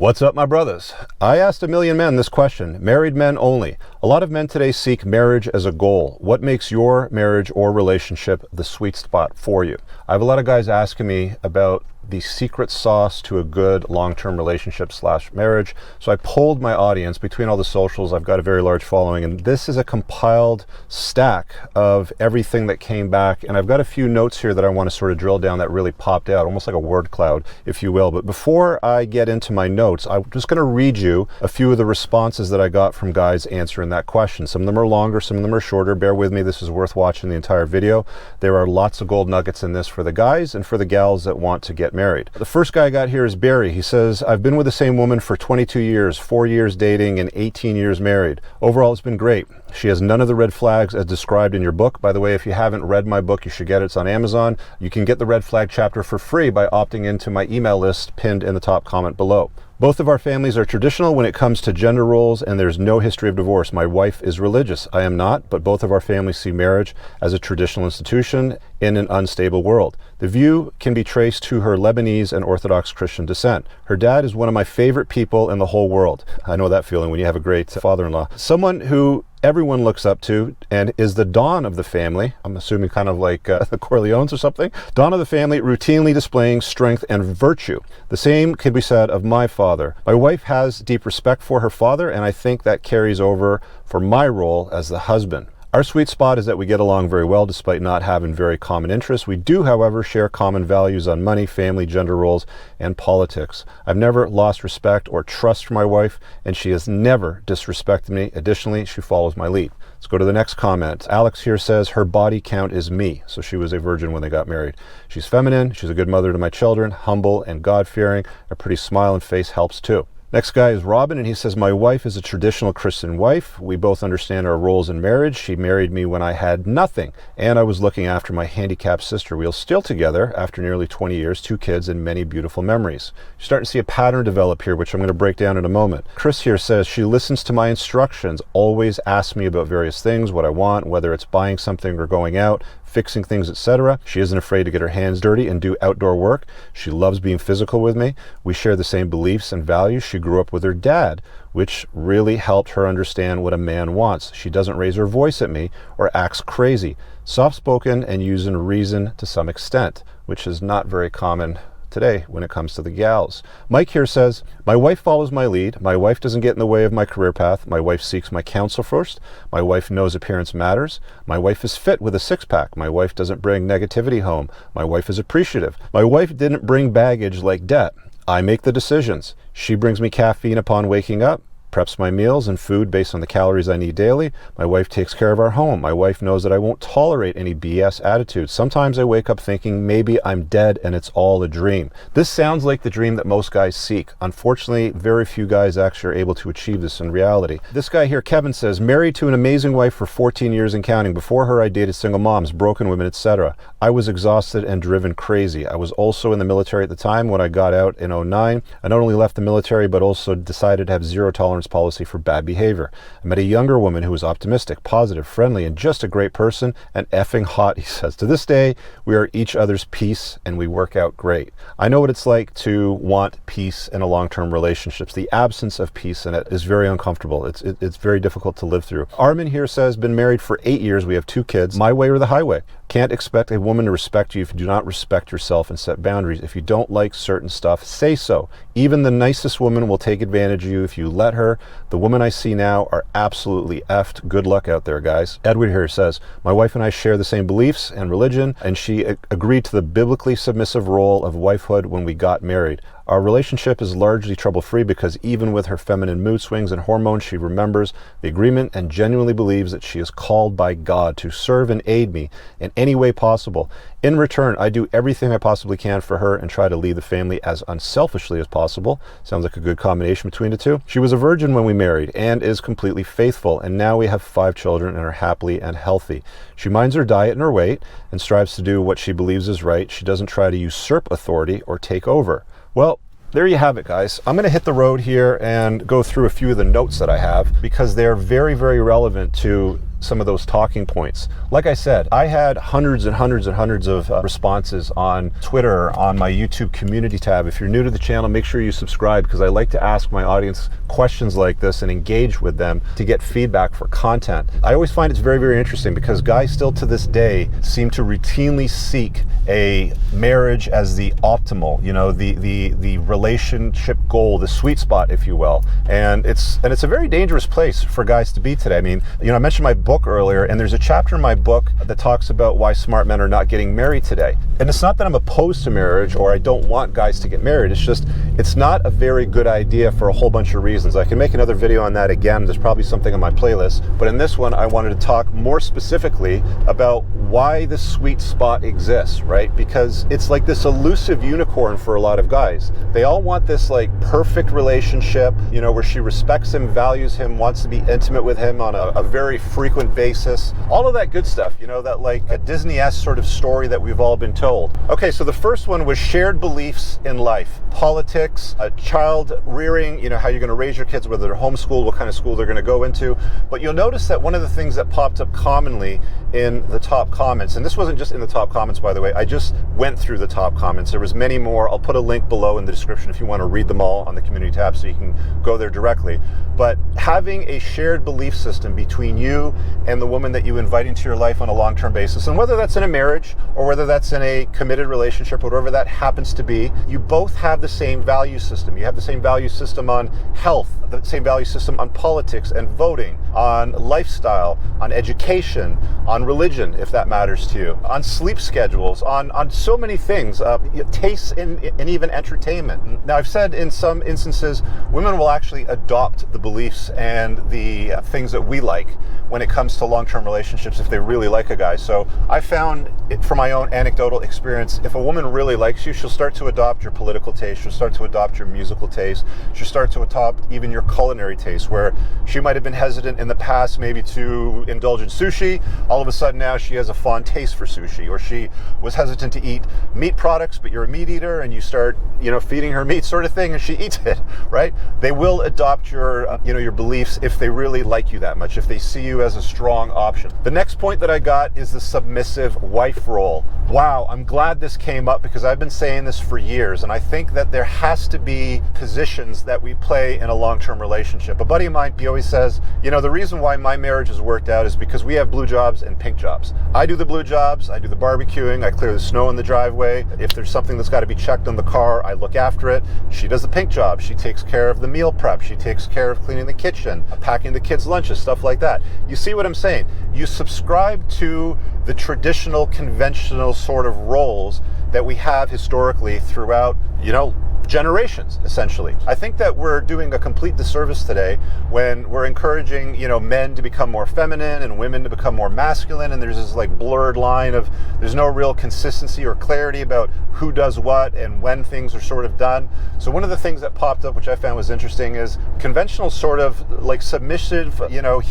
What's up, my brothers? I asked a million men this question, married men only. A lot of men today seek marriage as a goal. What makes your marriage or relationship the sweet spot for you? I have a lot of guys asking me about the secret sauce to a good long-term relationship / marriage. So I polled my audience between all the socials. I've got a very large following, and this is a compiled stack of everything that came back. And I've got a few notes here that I want to sort of drill down that really popped out, almost like a word cloud, if you will. But before I get into my notes, I'm just going to read you a few of the responses that I got from guys answering that question. Some of them are longer, some of them are shorter. Bear with me, this is worth watching the entire video. There are lots of gold nuggets in this for the guys and for the gals that want to get married. The first guy I got here is Barry. He says, I've been with the same woman for 22 years, 4 years dating and 18 years married. Overall, it's been great. She has none of the red flags as described in your book. By the way, if you haven't read my book, you should get it. It's on Amazon. You can get the red flag chapter for free by opting into my email list pinned in the top comment below. Both of our families are traditional when it comes to gender roles, and there's no history of divorce. My wife is religious. I am not, but both of our families see marriage as a traditional institution in an unstable world. The view can be traced to her Lebanese and Orthodox Christian descent. Her dad is one of my favorite people in the whole world. I know that feeling when you have a great father-in-law. Someone who everyone looks up to and is the Don of the family. I'm assuming kind of like the Corleones or something. Don of the family, routinely displaying strength and virtue. The same could be said of my father. My wife has deep respect for her father, and I think that carries over for my role as the husband. Our sweet spot is that we get along very well despite not having very common interests. We do, however, share common values on money, family, gender roles, and politics. I've never lost respect or trust for my wife, and she has never disrespected me. Additionally, she follows my lead. Let's go to the next comment. Alex here says her body count is me. So she was a virgin when they got married. She's feminine. She's a good mother to my children, humble and God-fearing. A pretty smile and face helps too. Next guy is Robin, and he says, my wife is a traditional Christian wife. We both understand our roles in marriage. She married me when I had nothing, and I was looking after my handicapped sister. We are still together after nearly 20 years, 2 kids, and many beautiful memories. You're starting to see a pattern develop here, which I'm going to break down in a moment. Chris here says, she listens to my instructions, always asks me about various things, what I want, whether it's buying something or going out, fixing things, etc. She isn't afraid to get her hands dirty and do outdoor work. She loves being physical with me. We share the same beliefs and values. She grew up with her dad, which really helped her understand what a man wants. She doesn't raise her voice at me or acts crazy. Soft-spoken and using reason to some extent, which is not very common today when it comes to the gals. Mike here says, my wife follows my lead. My wife doesn't get in the way of my career path. My wife seeks my counsel first. My wife knows appearance matters. My wife is fit with a six-pack. My wife doesn't bring negativity home. My wife is appreciative. My wife didn't bring baggage like debt. I make the decisions. She brings me caffeine upon waking up, preps my meals and food based on the calories I need daily. My wife takes care of our home. My wife knows that I won't tolerate any BS attitudes. Sometimes I wake up thinking maybe I'm dead and it's all a dream. This sounds like the dream that most guys seek. Unfortunately, very few guys actually are able to achieve this in reality. This guy here, Kevin, says, married to an amazing wife for 14 years and counting. Before her, I dated single moms, broken women, etc. I was exhausted and driven crazy. I was also in the military at the time. When I got out in 2009, I not only left the military, but also decided to have zero tolerance policy for bad behavior. I met a younger woman who was optimistic, positive, friendly, and just a great person, and effing hot, he says. To this day, we are each other's peace and we work out great. I know what it's like to want peace in a long-term relationships. The absence of peace in it is very uncomfortable. It's very difficult to live through. Armin here says, been married for 8 years. We have 2 kids. My way or the highway. Can't expect a woman to respect you if you do not respect yourself and set boundaries. If you don't like certain stuff, say so. Even the nicest woman will take advantage of you if you let her. The women I see now are absolutely effed. Good luck out there, guys. Edward here says, my wife and I share the same beliefs and religion, and she agreed to the biblically submissive role of wifehood when we got married. Our relationship is largely trouble-free because even with her feminine mood swings and hormones, she remembers the agreement and genuinely believes that she is called by God to serve and aid me in any way possible. In return, I do everything I possibly can for her and try to lead the family as unselfishly as possible. Sounds like a good combination between the two. She was a virgin when we married and is completely faithful, and now we have 5 children and are happily and healthy. She minds her diet and her weight and strives to do what she believes is right. She doesn't try to usurp authority or take over. Well, there you have it, guys. I'm going to hit the road here and go through a few of the notes that I have because they're very, very relevant to some of those talking points. Like I said, I had hundreds and hundreds and hundreds of responses on Twitter, on my YouTube community tab. If you're new to the channel, make sure you subscribe, because I like to ask my audience questions like this and engage with them to get feedback for content. I always find it's very, very interesting, because guys still to this day seem to routinely seek a marriage as the optimal, the relationship goal, the sweet spot, if you will. And it's a very dangerous place for guys to be today. I mean, I mentioned my book earlier, and there's a chapter in my book that talks about why smart men are not getting married today. And it's not that I'm opposed to marriage or I don't want guys to get married. It's just, it's not a very good idea for a whole bunch of reasons. I can make another video on that again. There's probably something on my playlist. But in this one, I wanted to talk more specifically about why the sweet spot exists, right? Because it's like this elusive unicorn for a lot of guys. They all want this like perfect relationship, where she respects him, values him, wants to be intimate with him on a very frequent basis. All of that good stuff, that like a Disney-esque sort of story that we've all been told. Okay, so the first one was shared beliefs in life, politics, child rearing, how you're going to raise your kids, whether they're homeschooled, what kind of school they're going to go into. But you'll notice that one of the things that popped up commonly in the top comments, and this wasn't just in the top comments, by the way, I just went through the top comments. There was many more. I'll put a link below in the description if you want to read them all on the community tab, so you can go there directly. But having a shared belief system between you and the woman that you invite into your life on a long-term basis, and whether that's in a marriage or whether that's in a committed relationship, whatever that happens to be, you both have the same value system. You have the same value system on health, the same value system on politics and voting, on lifestyle, on education, on religion, if that matters to you, on sleep schedules, on so many things, tastes in even entertainment. Now, I've said in some instances, women will actually adopt the beliefs and the things that we like when it comes to long-term relationships if they really like a guy. So I found, from my own anecdotal experience, if a woman really likes you, she'll start to adopt your political taste, she'll start to adopt your musical taste, she'll start to adopt even your culinary taste, where she might have been hesitant in the past maybe to indulge in sushi. All of a sudden now she has a fond taste for sushi. Or she was hesitant to eat meat products, but you're a meat eater and you start, feeding her meat sort of thing, and she eats it, right? They will adopt your, your beliefs if they really like you that much, if they see you as a strong option. The next point that I got is the submissive wife role. Wow, I'm glad this came up, because I've been saying this for years, and I think that there has to be positions that we play in a long-term relationship. A buddy of mine, he always says, the reason why my marriage has worked out is because we have blue jobs and pink jobs. I do the blue jobs, I do the barbecuing, I clear the snow in the driveway. If there's something that's got to be checked on the car, I look after it. She does the pink job. She takes care of the meal prep. She takes care of cleaning the kitchen, packing the kids' lunches, stuff like that. You see what I'm saying? You subscribe to the traditional, conventional sort of roles that we have historically throughout, generations, essentially. I think that we're doing a complete disservice today when we're encouraging, men to become more feminine and women to become more masculine, and there's this like blurred line of, there's no real consistency or clarity about who does what and when things are sort of done. So one of the things that popped up, which I found was interesting, is conventional sort of like submissive,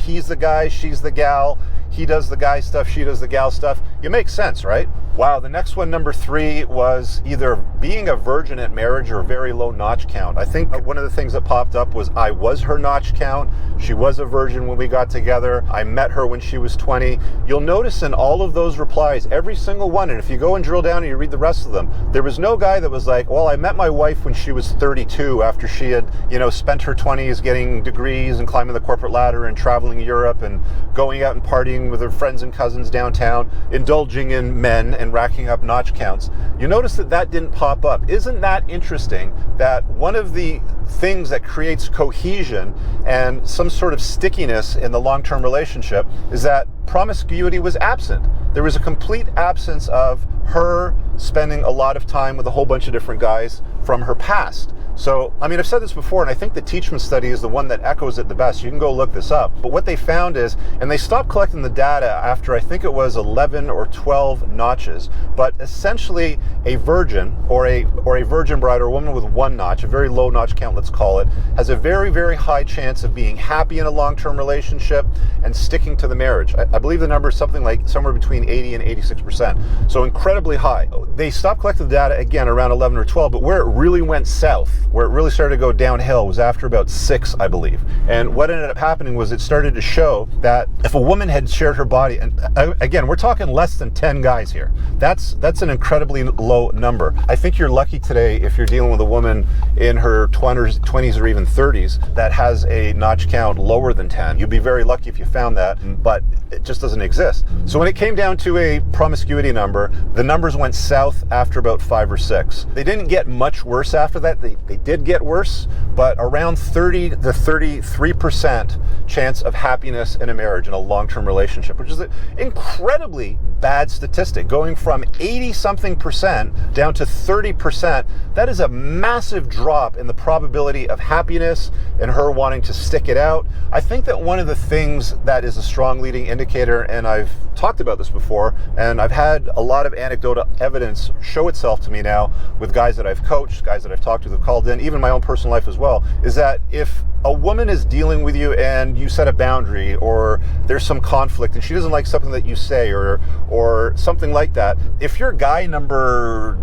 he's the guy, she's the gal, he does the guy stuff, she does the gal stuff. It makes sense, right? Wow, the next one, number 3, was either being a virgin at marriage or a very low notch count. I think one of the things that popped up was I was her notch count. She was a virgin when we got together. I met her when she was 20. You'll notice in all of those replies, every single one, and if you go and drill down and you read the rest of them, there was no guy that was like, well, I met my wife when she was 32 after she had, spent her 20s getting degrees and climbing the corporate ladder and traveling Europe and going out and partying with her friends and cousins downtown, indulging in men and racking up notch counts. You notice that didn't pop up. Isn't that interesting that one of the things that creates cohesion and some sort of stickiness in the long-term relationship is that promiscuity was absent? There was a complete absence of her spending a lot of time with a whole bunch of different guys from her past. So, I've said this before, and I think the Teachman study is the one that echoes it the best. You can go look this up. But what they found is, and they stopped collecting the data after I think it was 11 or 12 notches, but essentially a virgin or a virgin bride or a woman with one notch, a very low notch count, let's call it, has a very, very high chance of being happy in a long-term relationship and sticking to the marriage. I believe the number is something like somewhere between 80 and 86%. So incredibly high. They stopped collecting the data again around 11 or 12, but where it really went south, where it really started to go downhill, was after about 6, I believe. And what ended up happening was it started to show that if a woman had shared her body, and again, we're talking less than 10 guys here. That's an incredibly low number. I think you're lucky today if you're dealing with a woman in her 20s or even 30s that has a notch count lower than 10. You'd be very lucky if you found that, but it just doesn't exist. So when it came down to a promiscuity number, the numbers went south after about 5 or 6. They didn't get much worse after that. They did get worse, but around 30 to 33% chance of happiness in a marriage, in a long-term relationship, which is an incredibly bad statistic. Going from 80-something% down to 30%, that is a massive drop in the probability of happiness and her wanting to stick it out. I think that one of the things that is a strong leading indicator, and I've talked about this before, and I've had a lot of anecdotal evidence show itself to me now with guys that I've coached, guys that I've talked to that have called in, even my own personal life as well, is that if a woman is dealing with you and you set a boundary, or there's some conflict and she doesn't like something that you say, or something like that, if you're guy number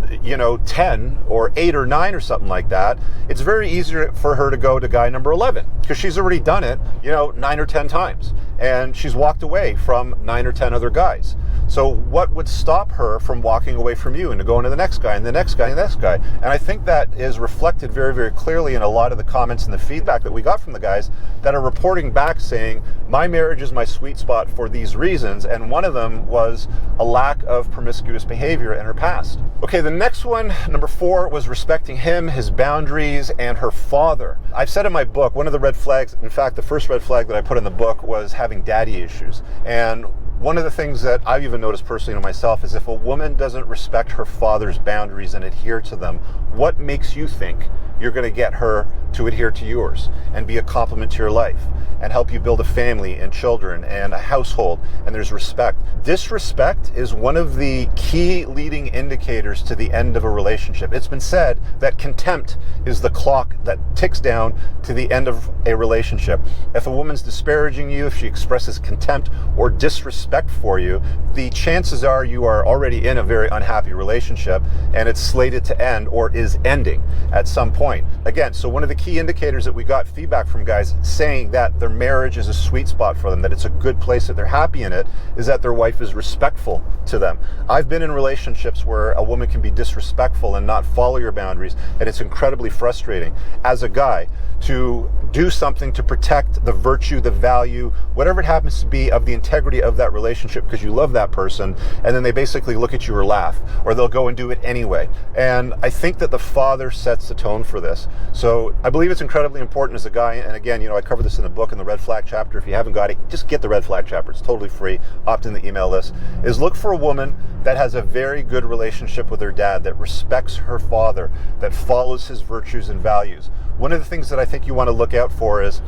10 or 8 or 9 or something like that, it's very easy for her to go to guy number 11, because she's already done it 9 or 10 times, and she's walked away from 9 or 10 other guys. So what would stop her from walking away from you and to going to the next guy and the next guy and the next guy? And I think that is reflected very, very clearly in a lot of the comments and the feedback that we got from the guys that are reporting back saying, my marriage is my sweet spot for these reasons. And one of them was a lack of promiscuous behavior in her past. Okay, the next one, number 4, was respecting him, his boundaries, and her father. I've said in my book, one of the red flags, in fact, the first red flag that I put in the book was having daddy issues. And one of the things that I've even noticed personally to myself is if a woman doesn't respect her father's boundaries and adhere to them, what makes you think you're going to get her to adhere to yours and be a complement to your life and help you build a family and children and a household, and there's respect? Disrespect is one of the key leading indicators to the end of a relationship. It's been said that contempt is the clock that ticks down to the end of a relationship. If a woman's disparaging you, if she expresses contempt or disrespect for you, the chances are you are already in a very unhappy relationship and it's slated to end or is ending at some point. Again, so one of the key indicators that we got feedback from guys saying that their marriage is a sweet spot for them, that it's a good place, that they're happy in it, is that their wife is respectful to them. I've been in relationships where a woman can be disrespectful and not follow your boundaries, and it's incredibly frustrating as a guy to do something to protect the virtue, the value, whatever it happens to be, of the integrity of that relationship because you love that person, and then they basically look at you or laugh, or they'll go and do it anyway. And I think that the father sets the tone for this. So I believe it's incredibly important as a guy, and again, I cover this in the book in the red flag chapter. If you haven't got it, just get the red flag chapter. It's totally free. Opt in the email list. Is look for a woman that has a very good relationship with her dad, that respects her father, that follows his virtues and values. One of the things that I think you want to look out for is,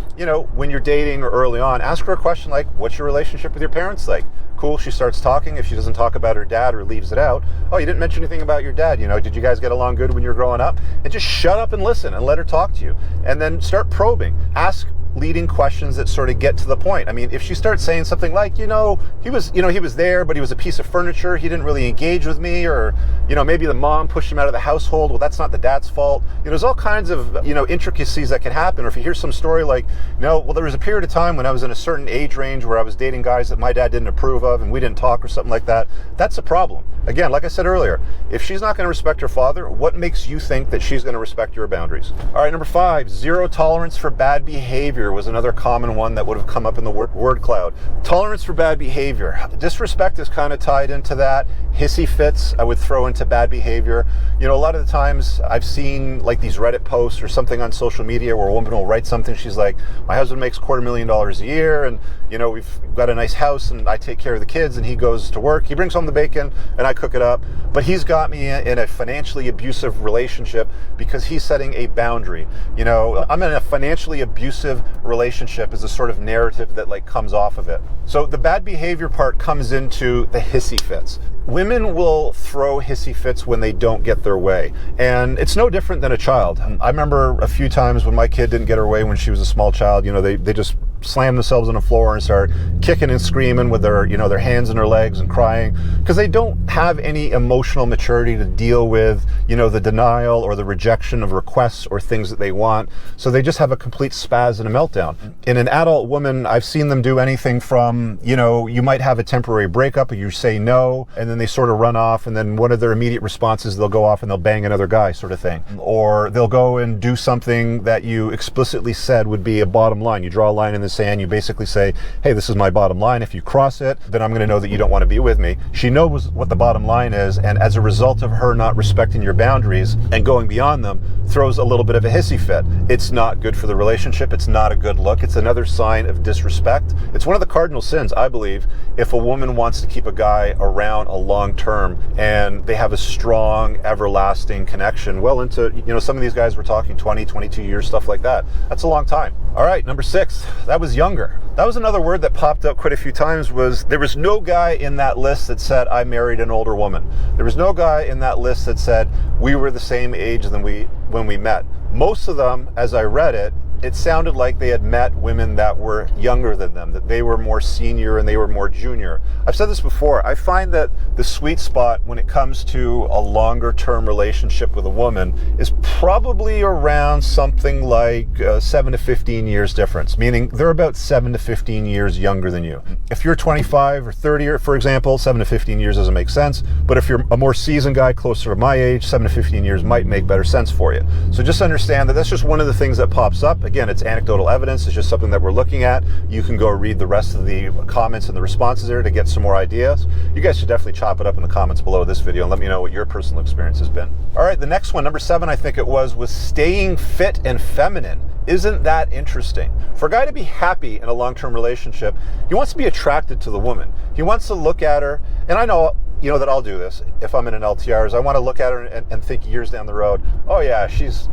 when you're dating or early on, ask her a question like, what's your relationship with your parents like? Cool, she starts talking. If she doesn't talk about her dad or leaves it out, oh, you didn't mention anything about your dad. Did you guys get along good when you were growing up? And just shut up and listen and let her talk to you. And then start probing. Ask leading questions that sort of get to the point. I mean, if she starts saying something like, he was there, but he was a piece of furniture, he didn't really engage with me, or, maybe the mom pushed him out of the household, well, that's not the dad's fault. There's all kinds of, intricacies that can happen. Or if you hear some story like, well, there was a period of time when I was in a certain age range where I was dating guys that my dad didn't approve of and we didn't talk or something like that, that's a problem. Again, like I said earlier, if she's not going to respect her father, what makes you think that she's going to respect your boundaries? All right, number 5, zero tolerance for bad behavior was another common one that would have come up in the word cloud. Tolerance for bad behavior. Disrespect is kind of tied into that. Hissy fits I would throw into bad behavior. A lot of the times I've seen like these Reddit posts or something on social media where a woman will write something. She's like, my husband makes $250,000 a year, and we've got a nice house and I take care of the kids, and he goes to work, he brings home the bacon and I cook it up, but he's got me in a financially abusive relationship because he's setting a boundary. I'm in a financially abusive relationship is a sort of narrative that like comes off of it. So the bad behavior part comes into the hissy fits. Women will throw hissy fits when they don't get their way. And it's no different than a child. I remember a few times when my kid didn't get her way when she was a small child, they just slam themselves on the floor and start kicking and screaming with their, their hands and their legs and crying, because they don't have any emotional maturity to deal with, the denial or the rejection of requests or things that they want. So they just have a complete spaz and a meltdown. In an adult woman, I've seen them do anything from, you might have a temporary breakup and you say no, and then they sort of run off, and then one of their immediate responses, they'll go off and they'll bang another guy, sort of thing. Or they'll go and do something that you explicitly said would be a bottom line. You draw a line in the sand, you basically say, hey, this is my bottom line. If you cross it, then I'm going to know that you don't want to be with me. She knows what the bottom line is, and as a result of her not respecting your boundaries and going beyond them, throws a little bit of a hissy fit. It's not good for the relationship. It's not a good look. It's another sign of disrespect. It's one of the cardinal sins, I believe, if a woman wants to keep a guy around a long term and they have a strong, everlasting connection, well into, some of these guys were talking 20, 22 years, stuff like that. That's a long time. All right, number 6, that was younger. That was another word that popped up quite a few times. There was no guy in that list that said, I married an older woman. There was no guy in that list that said, we were the same age when we met. Most of them, as I read it, it sounded like they had met women that were younger than them, that they were more senior and they were more junior. I've said this before, I find that the sweet spot when it comes to a longer term relationship with a woman is probably around something like 7 to 15 years difference, meaning they're about 7 to 15 years younger than you. If you're 25 or 30, or for example, 7 to 15 years doesn't make sense, but if you're a more seasoned guy closer to my age, 7 to 15 years might make better sense for you. So just understand that that's just one of the things that pops up. Again, it's anecdotal evidence. It's just something that we're looking at. You can go read the rest of the comments and the responses there to get some more ideas. You guys should definitely chop it up in the comments below this video and let me know what your personal experience has been. All right, the next one, number 7, I think it was staying fit and feminine. Isn't that interesting? For a guy to be happy in a long-term relationship, he wants to be attracted to the woman. He wants to look at her, and I know that I'll do this if I'm in an LTR, is I want to look at her and think years down the road, oh yeah, she's,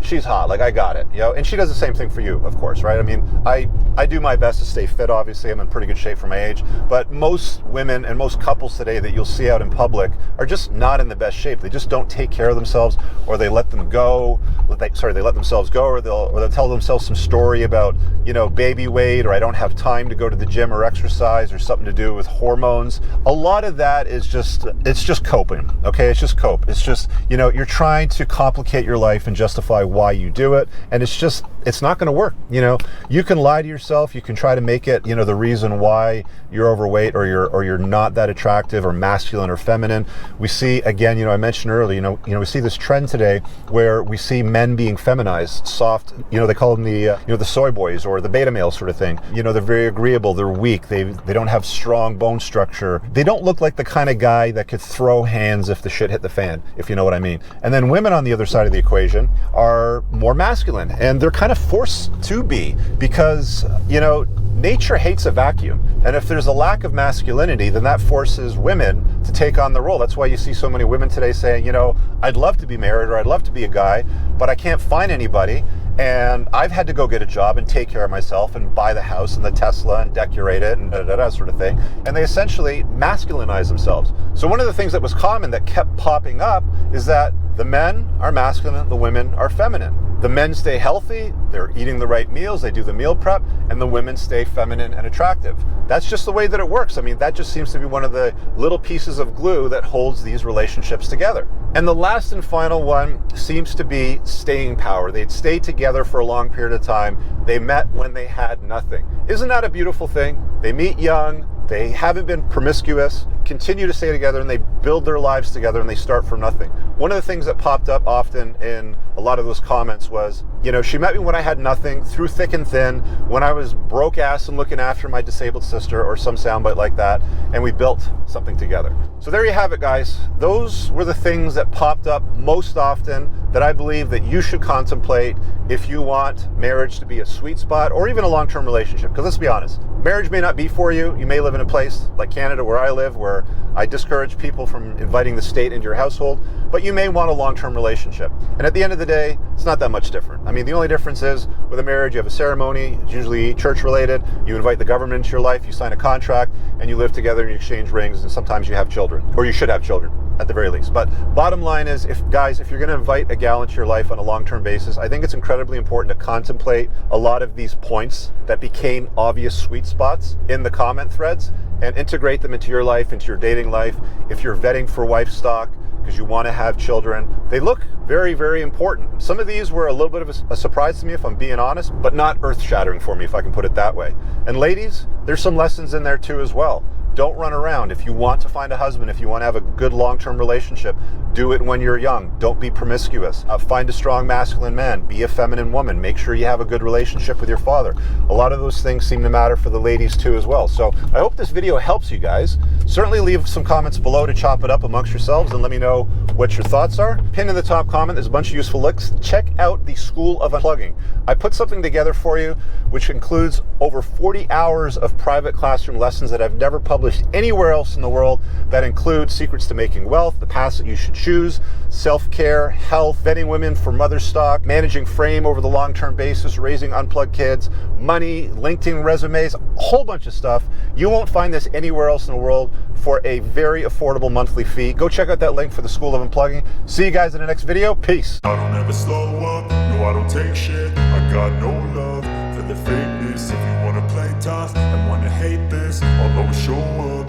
she's hot, I got it, and she does the same thing for you, of course, right? I mean, I do my best to stay fit, obviously, I'm in pretty good shape for my age, but most women and most couples today that you'll see out in public are just not in the best shape. They just don't take care of themselves, or they let themselves go, or they'll tell themselves some story about, baby weight, or I don't have time to go to the gym or exercise, or something to do with hormones. A lot of that is it's just coping, okay? It's just cope. It's just, you're trying to complicate your life and justify why you do it, and it's not going to work. You can lie to yourself. You can try to make it, the reason why you're overweight or you're not that attractive or masculine or feminine. We see, again, I mentioned earlier, we see this trend today where we see men being feminized, soft, they call them the soy boys or the beta male sort of thing. They're very agreeable. They're weak. They don't have strong bone structure. They don't look like the kind of guy that could throw hands if the shit hit the fan, if you know what I mean. And then women on the other side of the equation are more masculine, and they're kind of forced to be because, nature hates a vacuum. And if there's a lack of masculinity, then that forces women to take on the role. That's why you see so many women today saying, I'd love to be married or I'd love to be a guy, but I can't find anybody. And I've had to go get a job and take care of myself and buy the house and the Tesla and decorate it and sort of thing. And they essentially masculinize themselves. So one of the things that was common that kept popping up is that the men are masculine, the women are feminine. The men stay healthy, they're eating the right meals, they do the meal prep, and the women stay feminine and attractive. That's just the way that it works. I mean, that just seems to be one of the little pieces of glue that holds these relationships together. And the last and final one seems to be staying power. They'd stay together for a long period of time. They met when they had nothing. Isn't that a beautiful thing? They meet young, they haven't been promiscuous, continue to stay together, and they build their lives together, and they start from nothing. One of the things that popped up often in a lot of those comments was, she met me when I had nothing, through thick and thin, when I was broke ass and looking after my disabled sister, or some soundbite like that, and we built something together. So there you have it, guys. Those were the things that popped up most often that I believe that you should contemplate if you want marriage to be a sweet spot or even a long-term relationship. Because let's be honest, marriage may not be for you. You may live in a place like Canada, where I live, where I discourage people from inviting the state into your household, but you may want a long-term relationship. And at the end of the day, it's not that much different. I mean, the only difference is with a marriage, you have a ceremony, it's usually church-related, you invite the government into your life, you sign a contract, and you live together and you exchange rings, and sometimes you have children, or you should have children. at the very least. But bottom line is, if you're going to invite a gal into your life on a long-term basis, I think it's incredibly important to contemplate a lot of these points that became obvious sweet spots in the comment threads and integrate them into your life, into your dating life. If you're vetting for wife stock because you want to have children, they look very, very important. Some of these were a little bit of a surprise to me, if I'm being honest, but not earth-shattering for me, if I can put it that way. And ladies, there's some lessons in there too as well. Don't run around. If you want to find a husband, if you want to have a good long-term relationship, do it when you're young. Don't be promiscuous. Find a strong masculine man. Be a feminine woman. Make sure you have a good relationship with your father. A lot of those things seem to matter for the ladies too as well. So I hope this video helps you guys. Certainly leave some comments below to chop it up amongst yourselves and let me know what your thoughts are. Pinned in the top comment, there's a bunch of useful links. Check out the School of Unplugging. I put something together for you which includes over 40 hours of private classroom lessons that I've never published anywhere else in the world, that include secrets to making wealth, the paths that you should choose, self-care, health, vetting women for mother stock, managing frame over the long-term basis, raising unplugged kids, money, LinkedIn resumes, a whole bunch of stuff. You won't find this anywhere else in the world for a very affordable monthly fee. Go check out that link for the School of Unplugging. See you guys in the next video. Peace. I don't ever slow up, no I don't take shit. I got no love for the fakeness. If you wanna play tough and wanna hate this, I'll always show up.